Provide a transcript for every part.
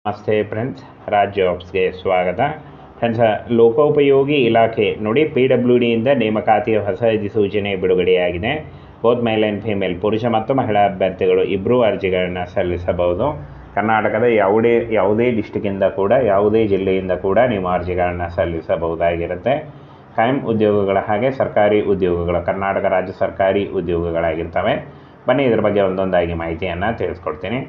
ನಮಸ್ತೆ ಫ್ರೆಂಡ್ಸ್, ರಾಜ್ ಜಾಬ್ಸ್ಗೆ ಸ್ವಾಗತ. ಫ್ರೆಂಡ್ಸ್, ಲೋಕೋಪಯೋಗಿ ಇಲಾಖೆ ನೋಡಿ PWDಯಿಂದ ನೇಮಕಾತಿಯ ಹೊಸ ಅಧಿಸೂಚನೆ ಬಿಡುಗಡೆಯಾಗಿದೆ. ಬೋತ್ ಮೇಲ್ ಆ್ಯಂಡ್ ಫೀಮೇಲ್, ಪುರುಷ ಮತ್ತು ಮಹಿಳಾ ಅಭ್ಯರ್ಥಿಗಳು ಇಬ್ಬರೂ ಅರ್ಜಿಗಳನ್ನು ಸಲ್ಲಿಸಬಹುದು. ಕರ್ನಾಟಕದ ಯಾವುದೇ ಡಿಸ್ಟಿಕ್ಕಿಂದ ಕೂಡ, ಯಾವುದೇ ಜಿಲ್ಲೆಯಿಂದ ಕೂಡ ನೀವು ಅರ್ಜಿಗಳನ್ನು ಸಲ್ಲಿಸಬಹುದಾಗಿರುತ್ತೆ. ಕಾಯಂ ಉದ್ಯೋಗಗಳ ಹಾಗೆ ಸರ್ಕಾರಿ ಉದ್ಯೋಗಗಳು, ಕರ್ನಾಟಕ ರಾಜ್ಯ ಸರ್ಕಾರಿ ಉದ್ಯೋಗಗಳಾಗಿರ್ತವೆ. ಬನ್ನಿ ಇದರ ಬಗ್ಗೆ ಒಂದೊಂದಾಗಿ ಮಾಹಿತಿಯನ್ನು ತಿಳಿಸ್ಕೊಡ್ತೀನಿ.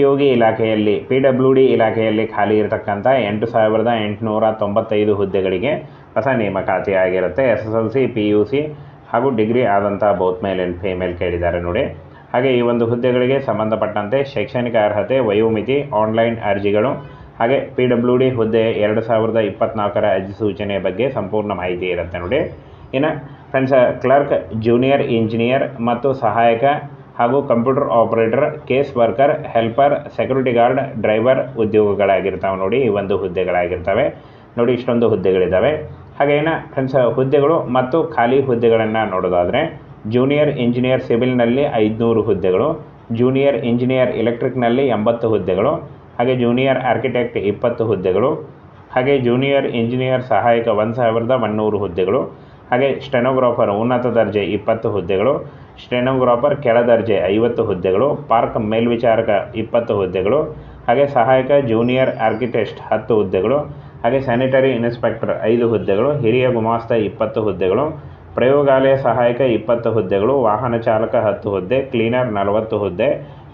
ಯೋಗಿ ಇಲಾಖೆಯಲ್ಲಿ PWD ಇಲಾಖೆಯಲ್ಲಿ ಖಾಲಿ ಇರತಕ್ಕಂಥ 8,895 ಹುದ್ದೆಗಳಿಗೆ ಹೊಸ ನೇಮಕಾತಿ ಆಗಿರುತ್ತೆ. SSLC, PUC ಹಾಗೂ ಡಿಗ್ರಿ ಆದಂಥ ಬೋತ್ ಮೇಲ್ ಆ್ಯಂಡ್ ಫೀಮೇಲ್ ಕೇಳಿದ್ದಾರೆ ನೋಡಿ. ಹಾಗೆ ಈ ಒಂದು ಹುದ್ದೆಗಳಿಗೆ ಸಂಬಂಧಪಟ್ಟಂತೆ ಶೈಕ್ಷಣಿಕ ಅರ್ಹತೆ, ವಯೋಮಿತಿ, ಆನ್ಲೈನ್ ಅರ್ಜಿಗಳು ಹಾಗೆ PWD ಹುದ್ದೆ 2024ರ ಅಧಿಸೂಚನೆ ಬಗ್ಗೆ ಸಂಪೂರ್ಣ ಮಾಹಿತಿ ಇರುತ್ತೆ ನೋಡಿ. ಇನ್ನು ಫ್ರೆಂಡ್ಸ್, ಕ್ಲರ್ಕ್, ಜೂನಿಯರ್ ಇಂಜಿನಿಯರ್ ಮತ್ತು ಸಹಾಯಕ ಹಾಗೂ computer operator, case worker, helper, security guard, driver ಉದ್ಯೋಗಗಳಾಗಿರ್ತಾವೆ ನೋಡಿ. ಈ ಒಂದು ಹುದ್ದೆಗಳಾಗಿರ್ತವೆ ನೋಡಿ. ಇಷ್ಟೊಂದು ಹುದ್ದೆಗಳಿದ್ದಾವೆ. ಹಾಗೇನ ಫ್ರೆಂಡ್ಸ್, ಹುದ್ದೆಗಳು ಮತ್ತು ಖಾಲಿ ಹುದ್ದೆಗಳನ್ನು ನೋಡೋದಾದರೆ, ಜೂನಿಯರ್ ಇಂಜಿನಿಯರ್ ಸಿವಿಲ್ನಲ್ಲಿ 500 ಹುದ್ದೆಗಳು, ಜೂನಿಯರ್ ಇಂಜಿನಿಯರ್ ಎಲೆಕ್ಟ್ರಿಕ್ನಲ್ಲಿ 80 ಹುದ್ದೆಗಳು, ಹಾಗೆ ಜೂನಿಯರ್ ಆರ್ಕಿಟೆಕ್ಟ್ 20 ಹುದ್ದೆಗಳು, ಹಾಗೆ ಜೂನಿಯರ್ ಇಂಜಿನಿಯರ್ ಸಹಾಯಕ 1,100 ಹುದ್ದೆಗಳು, ಹಾಗೆ ಸ್ಟೆನೋಗ್ರಾಫರ್ ಉನ್ನತ ದರ್ಜೆ 20 ಹುದ್ದೆಗಳು, ಸ್ಟೆನೋಗ್ರಾಫರ್ ಕೆಳ ದರ್ಜೆ 50 ಹುದ್ದೆಗಳು, ಪಾರ್ಕ್ ಮೇಲ್ವಿಚಾರಕ 20 ಹುದ್ದೆಗಳು, ಹಾಗೆ ಸಹಾಯಕ ಜೂನಿಯರ್ ಆರ್ಕಿಟೆಕ್ಟ್ 10 ಹುದ್ದೆಗಳು, ಹಾಗೆ ಸ್ಯಾನಿಟರಿ ಇನ್ಸ್ಪೆಕ್ಟರ್ 5 ಹುದ್ದೆಗಳು, ಹಿರಿಯ ಗುಮಾಸ್ತ 20 ಹುದ್ದೆಗಳು, ಪ್ರಯೋಗಾಲಯ ಸಹಾಯಕ 20 ಹುದ್ದೆಗಳು, ವಾಹನ ಚಾಲಕ 10 ಹುದ್ದೆ, ಕ್ಲೀನರ್ 40 ಹುದ್ದೆ,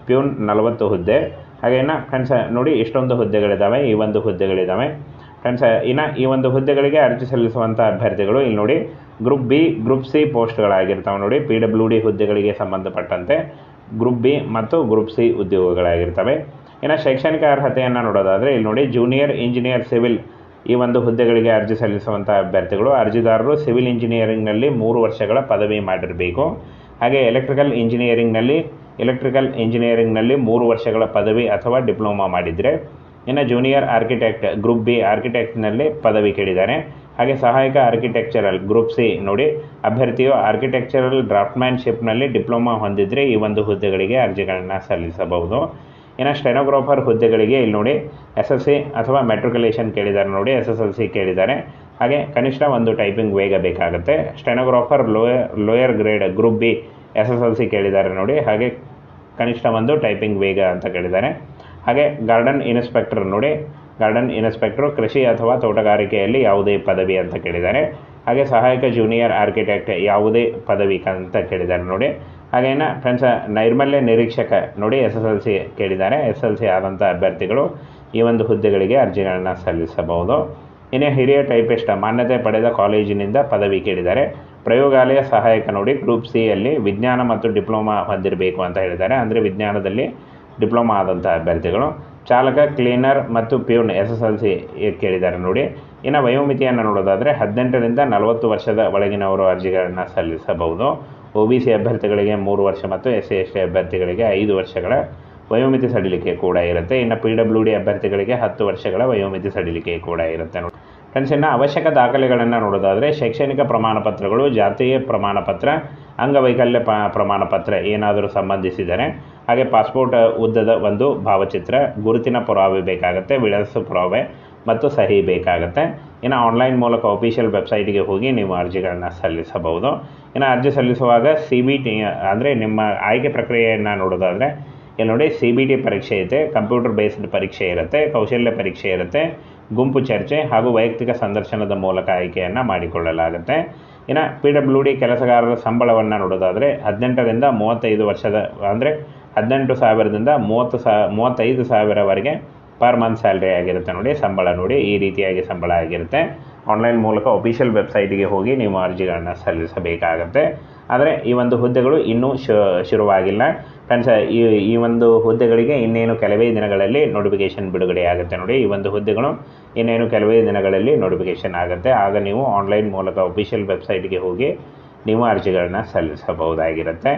ಪ್ಯೂನ್ 40 ಹುದ್ದೆ. ಹಾಗೇನ ಫ್ರೆಂಡ್ಸ್ ನೋಡಿ, ಇಷ್ಟೊಂದು ಹುದ್ದೆಗಳಿದ್ದಾವೆ. ಈ ಒಂದು ಹುದ್ದೆಗಳಿದ್ದಾವೆ ಫ್ರೆಂಡ್ಸ್. ಇನ್ನು ಈ ಒಂದು ಹುದ್ದೆಗಳಿಗೆ ಅರ್ಜಿ ಸಲ್ಲಿಸುವಂಥ ಅಭ್ಯರ್ಥಿಗಳು ಇಲ್ಲಿ ನೋಡಿ, ಗ್ರೂಪ್ ಬಿ, ಗ್ರೂಪ್ ಸಿ ಪೋಸ್ಟ್ಗಳಾಗಿರ್ತಾವೆ ನೋಡಿ. PWD ಹುದ್ದೆಗಳಿಗೆ ಸಂಬಂಧಪಟ್ಟಂತೆ ಗ್ರೂಪ್ ಬಿ ಮತ್ತು ಗ್ರೂಪ್ ಸಿ ಉದ್ಯೋಗಗಳಾಗಿರ್ತವೆ. ಇನ್ನು ಶೈಕ್ಷಣಿಕ ಅರ್ಹತೆಯನ್ನು ನೋಡೋದಾದರೆ ಇಲ್ಲಿ ನೋಡಿ, ಜೂನಿಯರ್ ಇಂಜಿನಿಯರ್ ಸಿವಿಲ್ ಈ ಒಂದು ಹುದ್ದೆಗಳಿಗೆ ಅರ್ಜಿ ಸಲ್ಲಿಸುವಂಥ ಅಭ್ಯರ್ಥಿಗಳು, ಅರ್ಜಿದಾರರು ಸಿವಿಲ್ ಇಂಜಿನಿಯರಿಂಗ್ನಲ್ಲಿ 3 ವರ್ಷಗಳ ಪದವಿ ಮಾಡಿರಬೇಕು. ಹಾಗೆ ಎಲೆಕ್ಟ್ರಿಕಲ್ ಇಂಜಿನಿಯರಿಂಗ್ನಲ್ಲಿ 3 ವರ್ಷಗಳ ಪದವಿ ಅಥವಾ ಡಿಪ್ಲೊಮಾ ಮಾಡಿದರೆ. ಇನ್ನು ಜೂನಿಯರ್ ಆರ್ಕಿಟೆಕ್ಟ್ ಗ್ರೂಪ್ ಬಿ ಆರ್ಕಿಟೆಕ್ಟ್ನಲ್ಲಿ ಪದವಿ ಕೇಳಿದ್ದಾರೆ. ಹಾಗೆ ಸಹಾಯಕ ಆರ್ಕಿಟೆಕ್ಚರಲ್ ಗ್ರೂಪ್ ಸಿ ನೋಡಿ, ಅಭ್ಯರ್ಥಿಯು ಆರ್ಕಿಟೆಕ್ಚರಲ್ ಡ್ರಾಫ್ಟ್ಮ್ಯಾನ್ಶಿಪ್ನಲ್ಲಿ ಡಿಪ್ಲೊಮಾ ಹೊಂದಿದರೆ ಈ ಒಂದು ಹುದ್ದೆಗಳಿಗೆ ಅರ್ಜಿಗಳನ್ನು ಸಲ್ಲಿಸಬಹುದು. ಇನ್ನು ಸ್ಟೆನೋಗ್ರಾಫರ್ ಹುದ್ದೆಗಳಿಗೆ ಇಲ್ಲಿ ನೋಡಿ, SSC ಅಥವಾ ಮೆಟ್ರಿಕ್ಯುಲೇಷನ್ ಕೇಳಿದ್ದಾರೆ ನೋಡಿ, SSLC ಕೇಳಿದ್ದಾರೆ. ಹಾಗೆ ಕನಿಷ್ಠ ಒಂದು ಟೈಪಿಂಗ್ ವೇಗ ಬೇಕಾಗುತ್ತೆ. Stenographer lower grade group B SSLC ಕೇಳಿದ್ದಾರೆ ನೋಡಿ. ಹಾಗೆ ಕನಿಷ್ಠ ಒಂದು ಟೈಪಿಂಗ್ ವೇಗ ಅಂತ ಕೇಳಿದ್ದಾರೆ. ಹಾಗೆ ಗಾರ್ಡನ್ ಇನ್ಸ್ಪೆಕ್ಟರ್ ನೋಡಿ, ಗಾರ್ಡನ್ ಇನ್ಸ್ಪೆಕ್ಟರ್ ಕೃಷಿ ಅಥವಾ ತೋಟಗಾರಿಕೆಯಲ್ಲಿ ಯಾವುದೇ ಪದವಿ ಅಂತ ಕೇಳಿದ್ದಾರೆ. ಹಾಗೆ ಸಹಾಯಕ ಜೂನಿಯರ್ ಆರ್ಕಿಟೆಕ್ಟ್ ಯಾವುದೇ ಪದವಿ ಅಂತ ಕೇಳಿದ್ದಾರೆ ನೋಡಿ. ಹಾಗೇನ ಫ್ರೆಂಡ್ಸ್, ನೈರ್ಮಲ್ಯ ನಿರೀಕ್ಷಕ ನೋಡಿ, SSLC ಕೇಳಿದ್ದಾರೆ. SSLC ಆದಂಥ ಅಭ್ಯರ್ಥಿಗಳು ಈ ಒಂದು ಹುದ್ದೆಗಳಿಗೆ ಅರ್ಜಿಗಳನ್ನು ಸಲ್ಲಿಸಬಹುದು. ಇನ್ನು ಹಿರಿಯ ಟೈಪಿಸ್ಟ್ ಮಾನ್ಯತೆ ಪಡೆದ ಕಾಲೇಜಿನಿಂದ ಪದವಿ ಕೇಳಿದ್ದಾರೆ. ಪ್ರಯೋಗಾಲಯ ಸಹಾಯಕ ನೋಡಿ, ಗ್ರೂಪ್ ಸಿಯಲ್ಲಿ ವಿಜ್ಞಾನ ಮತ್ತು ಡಿಪ್ಲೊಮಾ ಹೊಂದಿರಬೇಕು ಅಂತ ಹೇಳಿದ್ದಾರೆ. ಅಂದರೆ ವಿಜ್ಞಾನದಲ್ಲಿ ಡಿಪ್ಲೊಮಾ ಆದಂಥ ಅಭ್ಯರ್ಥಿಗಳು. ಚಾಲಕ, ಕ್ಲೀನರ್ ಮತ್ತು ಪ್ಯೂನ್ SSLC ಕೇಳಿದ್ದಾರೆ ನೋಡಿ. ಇನ್ನು ವಯೋಮಿತಿಯನ್ನು ನೋಡೋದಾದರೆ 18ರಿಂದ 40 ವರ್ಷದ ಒಳಗಿನವರು ಅರ್ಜಿಗಳನ್ನು ಸಲ್ಲಿಸಬಹುದು. OBC ಅಭ್ಯರ್ಥಿಗಳಿಗೆ 3 ವರ್ಷ ಮತ್ತು SC/ST ಅಭ್ಯರ್ಥಿಗಳಿಗೆ 5 ವರ್ಷಗಳ ವಯೋಮಿತಿ ಸಡಿಲಿಕೆ ಕೂಡ ಇರುತ್ತೆ. ಇನ್ನು PWD ಅಭ್ಯರ್ಥಿಗಳಿಗೆ 10 ವರ್ಷಗಳ ವಯೋಮಿತಿ ಸಡಿಲಿಕೆ ಕೂಡ ಇರುತ್ತೆ ನೋಡಿ. ಫ್ರೆಂಡ್ಸ್, ಇನ್ನು ಅವಶ್ಯಕ ದಾಖಲೆಗಳನ್ನು ನೋಡೋದಾದರೆ ಶೈಕ್ಷಣಿಕ ಪ್ರಮಾಣಪತ್ರಗಳು, ಜಾತಿಯ ಪ್ರಮಾಣಪತ್ರ, ಅಂಗವೈಕಲ್ಯ ಪ್ರಮಾಣಪತ್ರ ಏನಾದರೂ ಸಂಬಂಧಿಸಿದರೆ, ಹಾಗೆ ಪಾಸ್ಪೋರ್ಟ್ ಉದ್ದದ ಒಂದು ಭಾವಚಿತ್ರ, ಗುರುತಿನ ಪುರಾವೆ ಬೇಕಾಗುತ್ತೆ, ವಿಳಾಸ ಪುರಾವೆ ಮತ್ತು ಸಹಿ ಬೇಕಾಗುತ್ತೆ. ಇನ್ನು ಆನ್ಲೈನ್ ಮೂಲಕ ಅಫಿಷಿಯಲ್ ವೆಬ್ಸೈಟಿಗೆ ಹೋಗಿ ನೀವು ಅರ್ಜಿಗಳನ್ನು ಸಲ್ಲಿಸಬಹುದು. ಇನ್ನು ಅರ್ಜಿ ಸಲ್ಲಿಸುವಾಗ CBT ಅಂದರೆ ನಿಮ್ಮ ಆಯ್ಕೆ ಪ್ರಕ್ರಿಯೆಯನ್ನು ನೋಡೋದಾದರೆ ಇಲ್ಲಿ ನೋಡಿ, CBT ಪರೀಕ್ಷೆ ಇದೆ, ಕಂಪ್ಯೂಟರ್ ಬೇಸ್ಡ್ ಪರೀಕ್ಷೆ ಇರುತ್ತೆ, ಕೌಶಲ್ಯ ಪರೀಕ್ಷೆ ಇರುತ್ತೆ, ಗುಂಪು ಚರ್ಚೆ ಹಾಗೂ ವೈಯಕ್ತಿಕ ಸಂದರ್ಶನದ ಮೂಲಕ ಆಯ್ಕೆಯನ್ನು ಮಾಡಿಕೊಳ್ಳಲಾಗುತ್ತೆ. ಇನ್ನು PWD ಕೆಲಸಗಾರರ ಸಂಬಳವನ್ನು ನೋಡೋದಾದರೆ 18ರಿಂದ 35 ವರ್ಷದ ಅಂದರೆ 18,000ದಿಂದ 35,000ವರೆಗೆ ಪರ್ ಮಂತ್ ಸ್ಯಾಲ್ರಿ ಆಗಿರುತ್ತೆ ನೋಡಿ. ಸಂಬಳ ನೋಡಿ, ಈ ರೀತಿಯಾಗಿ ಸಂಬಳ ಆಗಿರುತ್ತೆ. ಆನ್ಲೈನ್ ಮೂಲಕ ಅಫಿಷಿಯಲ್ ವೆಬ್ಸೈಟಿಗೆ ಹೋಗಿ ನೀವು ಅರ್ಜಿಗಳನ್ನು ಸಲ್ಲಿಸಬೇಕಾಗತ್ತೆ. ಆದರೆ ಈ ಒಂದು ಹುದ್ದೆಗಳು ಇನ್ನೂ ಶುರುವಾಗಿಲ್ಲ ಫ್ರೆಂಡ್ಸ್. ಈ ಒಂದು ಹುದ್ದೆಗಳಿಗೆ ಇನ್ನೇನು ಕೆಲವೇ ದಿನಗಳಲ್ಲಿ ನೋಟಿಫಿಕೇಷನ್ ಬಿಡುಗಡೆ ಆಗುತ್ತೆ ನೋಡಿ. ಈ ಒಂದು ಹುದ್ದೆಗಳು ಇನ್ನೇನು ಕೆಲವೇ ದಿನಗಳಲ್ಲಿ ನೋಟಿಫಿಕೇಷನ್ ಆಗುತ್ತೆ. ಆಗ ನೀವು ಆನ್ಲೈನ್ ಮೂಲಕ ಅಫಿಷಿಯಲ್ ವೆಬ್ಸೈಟ್ಗೆ ಹೋಗಿ ನೀವು ಅರ್ಜಿಗಳನ್ನು ಸಲ್ಲಿಸಬಹುದಾಗಿರುತ್ತೆ.